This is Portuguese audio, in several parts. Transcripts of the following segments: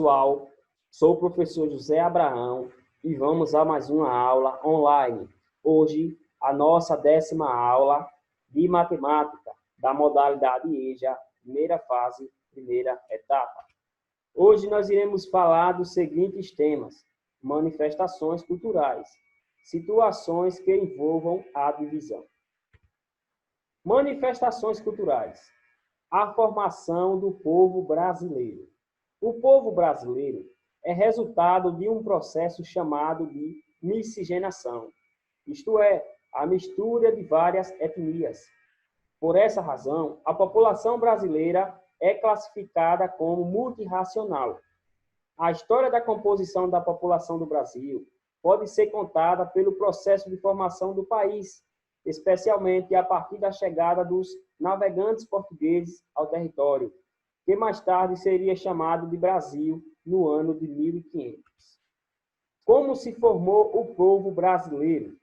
pessoal, sou o professor José Abraão e vamos a mais uma aula online. Hoje, a nossa 10ª aula de matemática da modalidade EJA, primeira fase, primeira etapa. Hoje nós iremos falar dos seguintes temas: manifestações culturais, situações que envolvam a divisão. Manifestações culturais. A formação do povo brasileiro. O povo brasileiro é resultado de um processo chamado de miscigenação, isto é, a mistura de várias etnias. Por essa razão, a população brasileira é classificada como multirracional. A história da composição da população do Brasil pode ser contada pelo processo de formação do país, especialmente a partir da chegada dos navegantes portugueses ao território, que mais tarde seria chamado de Brasil no ano de 1500. Como se formou o povo brasileiro?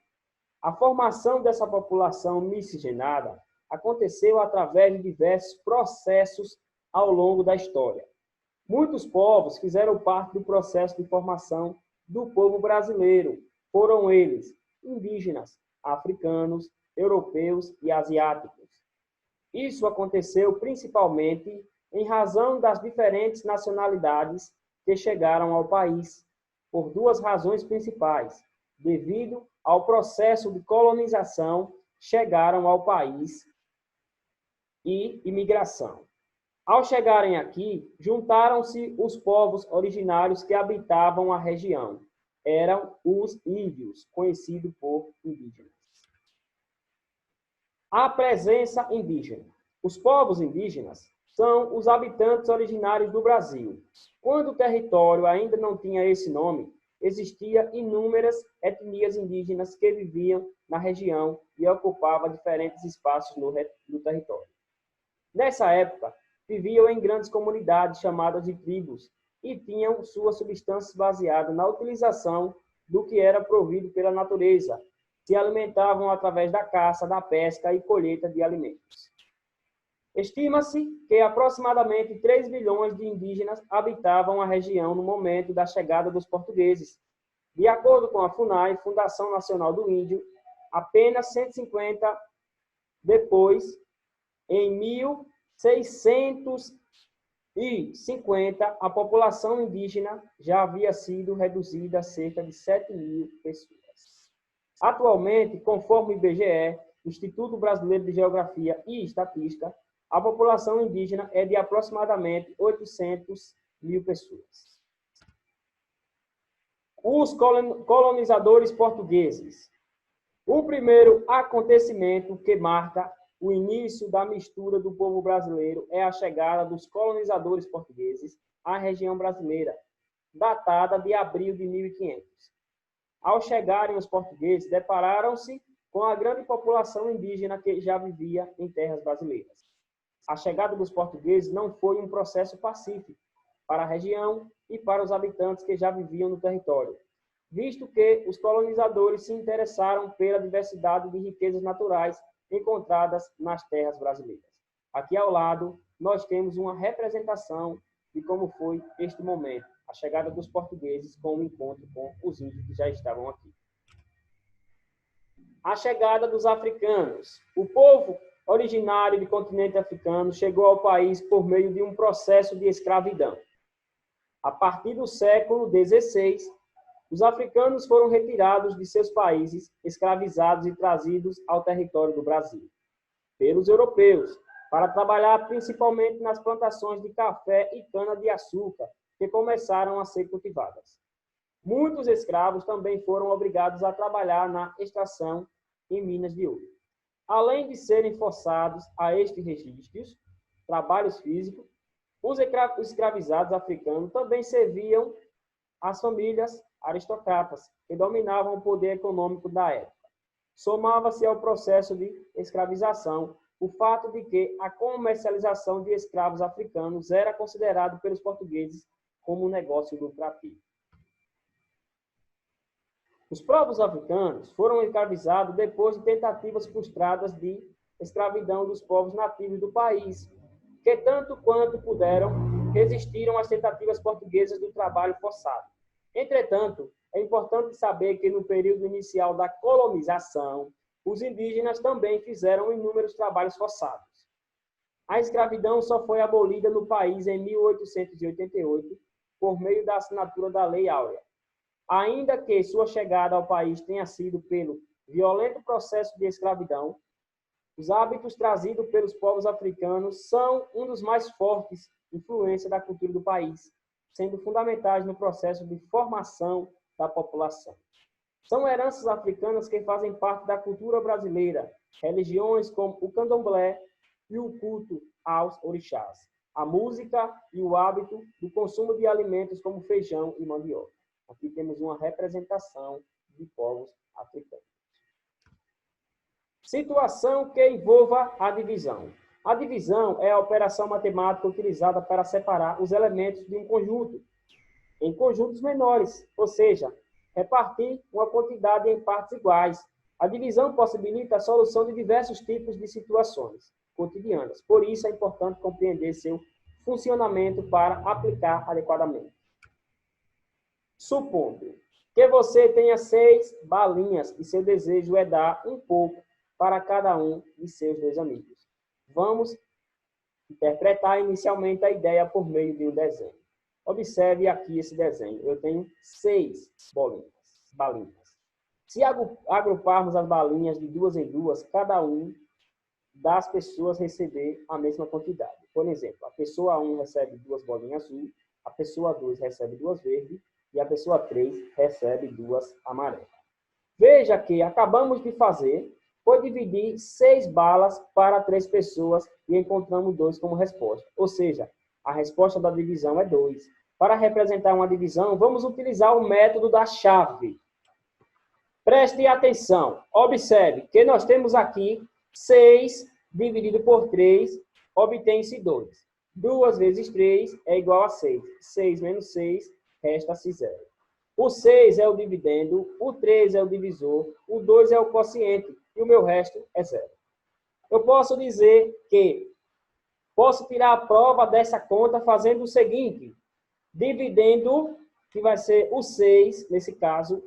A formação dessa população miscigenada aconteceu através de diversos processos ao longo da história. Muitos povos fizeram parte do processo de formação do povo brasileiro. Foram eles indígenas, africanos, europeus e asiáticos. Isso aconteceu principalmente em razão das diferentes nacionalidades que chegaram ao país, por duas razões principais. Devido ao processo de colonização, chegaram ao país e imigração. Ao chegarem aqui, juntaram-se os povos originários que habitavam a região. Eram os índios, conhecidos por indígenas. A presença indígena. Os povos indígenas são os habitantes originários do Brasil. Quando o território ainda não tinha esse nome, existiam inúmeras etnias indígenas que viviam na região e ocupavam diferentes espaços no território. Nessa época, viviam em grandes comunidades chamadas de tribos e tinham suas substâncias baseadas na utilização do que era provido pela natureza. Se alimentavam através da caça, da pesca e colheita de alimentos. Estima-se que aproximadamente 3 milhões de indígenas habitavam a região no momento da chegada dos portugueses. De acordo com a FUNAI, Fundação Nacional do Índio, apenas 150 depois, em 1650, a população indígena já havia sido reduzida a cerca de 7.000 pessoas. Atualmente, conforme o IBGE, Instituto Brasileiro de Geografia e Estatística, a população indígena é de aproximadamente 800.000 pessoas. Os colonizadores portugueses. O primeiro acontecimento que marca o início da mistura do povo brasileiro é a chegada dos colonizadores portugueses à região brasileira, datada de abril de 1500. Ao chegarem os portugueses, depararam-se com a grande população indígena que já vivia em terras brasileiras. A chegada dos portugueses não foi um processo pacífico para a região e para os habitantes que já viviam no território, visto que os colonizadores se interessaram pela diversidade de riquezas naturais encontradas nas terras brasileiras. Aqui ao lado, nós temos uma representação de como foi este momento, a chegada dos portugueses com o encontro com os índios que já estavam aqui. A chegada dos africanos. O povo originário do continente africano chegou ao país por meio de um processo de escravidão. A partir do século XVI, os africanos foram retirados de seus países, escravizados e trazidos ao território do Brasil pelos europeus, para trabalhar principalmente nas plantações de café e cana-de-açúcar, que começaram a ser cultivadas. Muitos escravos também foram obrigados a trabalhar na extração em minas de ouro. Além de serem forçados a estes registros, trabalhos físicos, os escravizados africanos também serviam as famílias aristocratas, que dominavam o poder econômico da época. Somava-se ao processo de escravização o fato de que a comercialização de escravos africanos era considerado pelos portugueses como um negócio lucrativo. Os povos africanos foram escravizados depois de tentativas frustradas de escravidão dos povos nativos do país, que tanto quanto puderam resistiram às tentativas portuguesas do trabalho forçado. Entretanto, é importante saber que no período inicial da colonização, os indígenas também fizeram inúmeros trabalhos forçados. A escravidão só foi abolida no país em 1888, por meio da assinatura da Lei Áurea. Ainda que sua chegada ao país tenha sido pelo violento processo de escravidão, os hábitos trazidos pelos povos africanos são um dos mais fortes influências da cultura do país, sendo fundamentais no processo de formação da população. São heranças africanas que fazem parte da cultura brasileira, religiões como o candomblé e o culto aos orixás, a música e o hábito do consumo de alimentos como feijão e mandioca. Aqui temos uma representação de povos africanos. Situação que envolva a divisão. A divisão é a operação matemática utilizada para separar os elementos de um conjunto em conjuntos menores, ou seja, repartir uma quantidade em partes iguais. A divisão possibilita a solução de diversos tipos de situações cotidianas. Por isso, é importante compreender seu funcionamento para aplicar adequadamente. Supondo que você tenha 6 balinhas e seu desejo é dar um pouco para cada um de seus 2 amigos. Vamos interpretar inicialmente a ideia por meio de um desenho. Observe aqui esse desenho. Eu tenho 6 balinhas. Se agruparmos as balinhas de 2 em 2, cada um das pessoas receber a mesma quantidade. Por exemplo, a pessoa 1 recebe 2 bolinhas azul, a pessoa 2 recebe 2 verdes e a pessoa 3 recebe 2 amarelas. Veja que acabamos de fazer foi dividir 6 balas para 3 pessoas e encontramos 2 como resposta. Ou seja, a resposta da divisão é 2. Para representar uma divisão, vamos utilizar o método da chave. Preste atenção. Observe que nós temos aqui 6 dividido por 3, obtém-se 2. 2 vezes 3 é igual a 6. 6 menos 6, resta-se 0. O 6 é o dividendo, o 3 é o divisor, o 2 é o quociente e o meu resto é 0. Eu posso dizer que posso tirar a prova dessa conta fazendo o seguinte: dividendo, que vai ser o 6, nesse caso,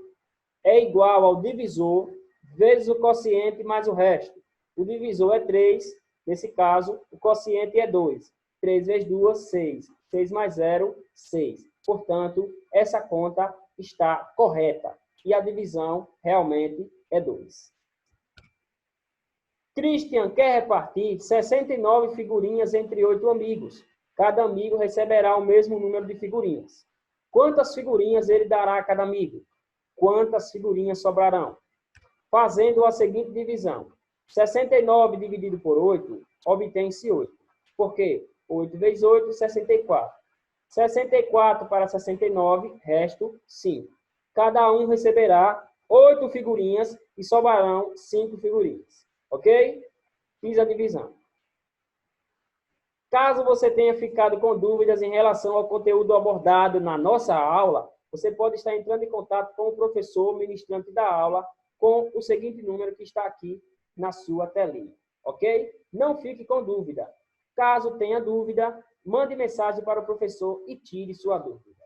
é igual ao divisor vezes o quociente mais o resto. O divisor é 3, nesse caso, o quociente é 2. 3 vezes 2, 6. 6 mais 0, 6. Portanto, essa conta está correta. E a divisão realmente é 2. Christian quer repartir 69 figurinhas entre 8 amigos. Cada amigo receberá o mesmo número de figurinhas. Quantas figurinhas ele dará a cada amigo? Quantas figurinhas sobrarão? Fazendo a seguinte divisão. 69 dividido por 8, obtém-se 8. Por quê? 8 vezes 8, 64. 64 para 69, resto 5. Cada um receberá 8 figurinhas e sobrarão 5 figurinhas. Ok? Fiz a divisão. Caso você tenha ficado com dúvidas em relação ao conteúdo abordado na nossa aula, você pode estar entrando em contato com o professor ministrante da aula com o seguinte número que está aqui na sua telinha. Ok? Não fique com dúvida. Caso tenha dúvida, mande mensagem para o professor e tire sua dúvida.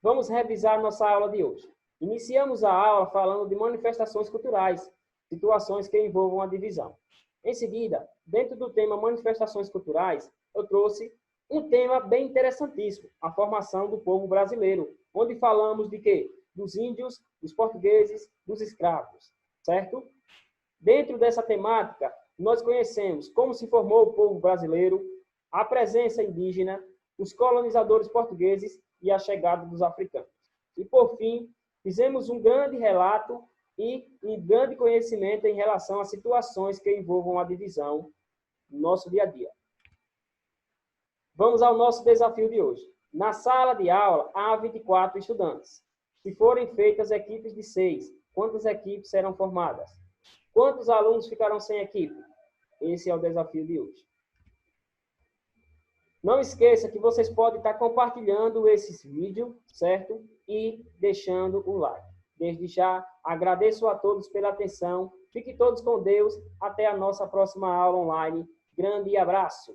Vamos revisar nossa aula de hoje. Iniciamos a aula falando de manifestações culturais, situações que envolvam a divisão. Em seguida, dentro do tema manifestações culturais, eu trouxe um tema bem interessantíssimo, a formação do povo brasileiro, onde falamos de quê? Dos índios, dos portugueses, dos escravos, certo? Dentro dessa temática, nós conhecemos como se formou o povo brasileiro, a presença indígena, os colonizadores portugueses e a chegada dos africanos. E, por fim, fizemos um grande relato e um grande conhecimento em relação a situações que envolvam a divisão no nosso dia a dia. Vamos ao nosso desafio de hoje. Na sala de aula, há 24 estudantes. Se forem feitas equipes de 6, quantas equipes serão formadas? Quantos alunos ficarão sem equipe? Esse é o desafio de hoje. Não esqueça que vocês podem estar compartilhando esse vídeo, certo? E deixando o like. Desde já, agradeço a todos pela atenção. Fiquem todos com Deus. Até a nossa próxima aula online. Grande abraço!